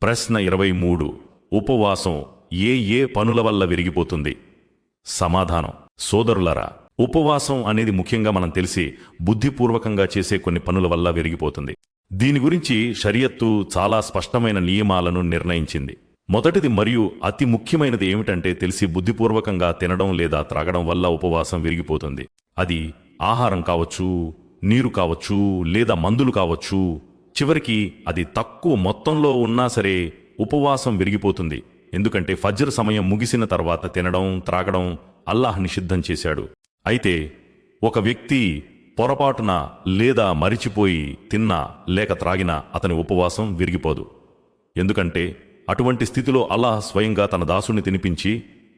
ప్రశ్న 23. ఉపవాసం ఏ పనుల వల్ల విరిగిపోతుంది? సమాధానం: సోదరులారా, ఉపవాసం అనేది ముఖ్యంగా మనం తెలిసి బుద్ధిపూర్వకంగా చేసే కొన్ని పనుల వల్ల విరిగిపోతుంది. దీని గురించి షరియత్తు చాలా స్పష్టమైన నియమాలను నిర్ణయించింది. మొదటిది మరియు అతి ముఖ్యమైనది ఏమిటంటే, తెలిసి బుద్ధిపూర్వకంగా తినడం లేదా త్రాగడం వల్ల ఉపవాసం విరిగిపోతుంది. అది ఆహారం కావచ్చు, నీరు కావచ్చు, లేదా మందులు కావచ్చు. చివరికి అది తక్కువ మొత్తంలో ఉన్నా సరే ఉపవాసం విరిగిపోతుంది. ఎందుకంటే ఫజ్ర్ సమయం ముగిసిన తర్వాత తినడం, త్రాగడం అల్లాహ్ నిషిద్ధం చేశాడు. అయితే ఒక వ్యక్తి పొరపాటున లేదా మరిచిపోయి తిన్నా లేక త్రాగినా అతని ఉపవాసం విరిగిపోదు. ఎందుకంటే అటువంటి స్థితిలో అల్లాహ్ స్వయంగా తన దాసుని తినిపించి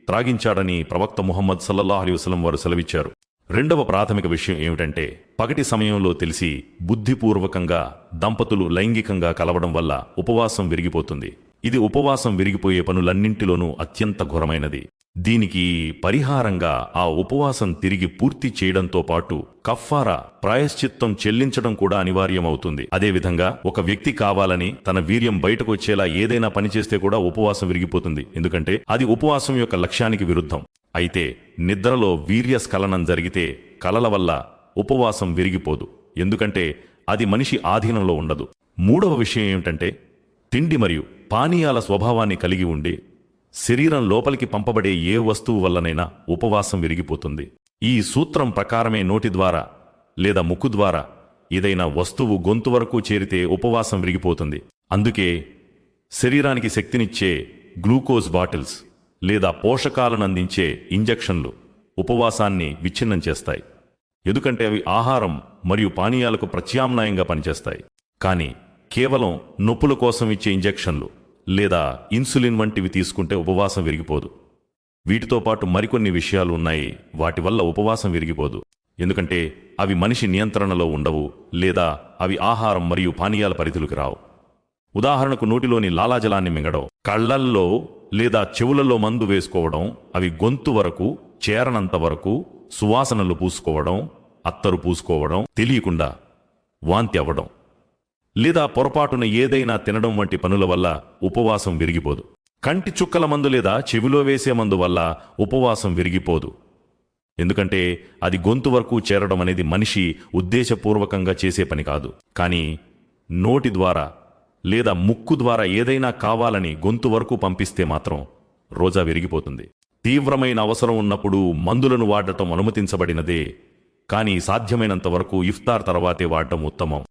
త్రాగించాడని ప్రవక్త ముహమ్మద్ సల్లల్లాహు అలైహి వసల్లం వారు సెలవిచ్చారు. రెండవ ప్రాథమిక విషయం ఏమిటంటే, పగటి సమయంలో తెలిసి బుద్ధిపూర్వకంగా దంపతులు లైంగికంగా కలవడం వల్ల ఉపవాసం విరిగిపోతుంది. ఇది ఉపవాసం విరిగిపోయే పనులన్నింటిలోనూ అత్యంత ఘోరమైనది. దీనికి పరిహారంగా ఆ ఉపవాసం తిరిగి పూర్తి చేయడంతో పాటు కఫారా ప్రాయశ్చిత్తం చెల్లించడం కూడా అనివార్యమవుతుంది. అదేవిధంగా ఒక వ్యక్తి కావాలని తన వీర్యం బయటకు వచ్చేలా ఏదైనా పనిచేస్తే కూడా ఉపవాసం విరిగిపోతుంది. ఎందుకంటే అది ఉపవాసం యొక్క లక్ష్యానికి విరుద్ధం. అయితే నిద్రలో వీర్యస్ఖలనం జరిగితే కలల వల్ల ఉపవాసం విరిగిపోదు. ఎందుకంటే అది మనిషి ఆధీనంలో ఉండదు. మూడవ విషయం ఏమిటంటే, తిండి మరియు పానీయాల స్వభావాన్ని కలిగి ఉండి శరీరం లోపలికి పంపబడే ఏ వస్తువు వల్లనైనా ఉపవాసం విరిగిపోతుంది. ఈ సూత్రం ప్రకారమే నోటి ద్వారా లేదా ముక్కు ద్వారా ఏదైనా వస్తువు గొంతు వరకు చేరితే ఉపవాసం విరిగిపోతుంది. అందుకే శరీరానికి శక్తినిచ్చే గ్లూకోజ్ బాటిల్స్ లేదా పోషకాలను అందించే ఇంజెక్షన్లు ఉపవాసాన్ని విచ్ఛిన్నం చేస్తాయి. ఎందుకంటే అవి ఆహారం మరియు పానీయాలకు ప్రత్యామ్నాయంగా పనిచేస్తాయి. కానీ కేవలం నొప్పుల కోసం ఇచ్చే ఇంజెక్షన్లు లేదా ఇన్సులిన్ వంటివి తీసుకుంటే ఉపవాసం విరిగిపోదు. వీటితో పాటు మరికొన్ని విషయాలు ఉన్నాయి, వాటి వల్ల ఉపవాసం విరిగిపోదు. ఎందుకంటే అవి మనిషి నియంత్రణలో ఉండవు లేదా అవి ఆహారం మరియు పానీయాల పరిధిలోకి రావు. ఉదాహరణకు నోటిలోని లాలాజలాన్ని మింగడం, కళ్లల్లో లేదా చెవులలో మందు వేసుకోవడం, అవి గొంతు వరకు చేరనంత వరకు సువాసనలు పూసుకోవడం, అత్తరు పూసుకోవడం, తెలియకుండా వాంతి అవ్వడం లేదా పొరపాటున ఏదైనా తినడం వంటి పనుల వల్ల ఉపవాసం విరిగిపోదు. కంటి చుక్కల మందు లేదా చెవిలో వేసే మందు వల్ల ఉపవాసం విరిగిపోదు. ఎందుకంటే అది గొంతు వరకు చేరడం అనేది మనిషి ఉద్దేశపూర్వకంగా చేసే పని కాదు. కానీ నోటి ద్వారా లేదా ముక్కు ద్వారా ఏదైనా కావాలని గొంతు వరకు పంపిస్తే మాత్రం రోజా విరిగిపోతుంది. తీవ్రమైన అవసరం ఉన్నప్పుడు మందులను వాడటం అనుమతించబడినదే, కానీ సాధ్యమైనంత వరకు ఇఫ్తార్ తర్వాతే వాడటం ఉత్తమం.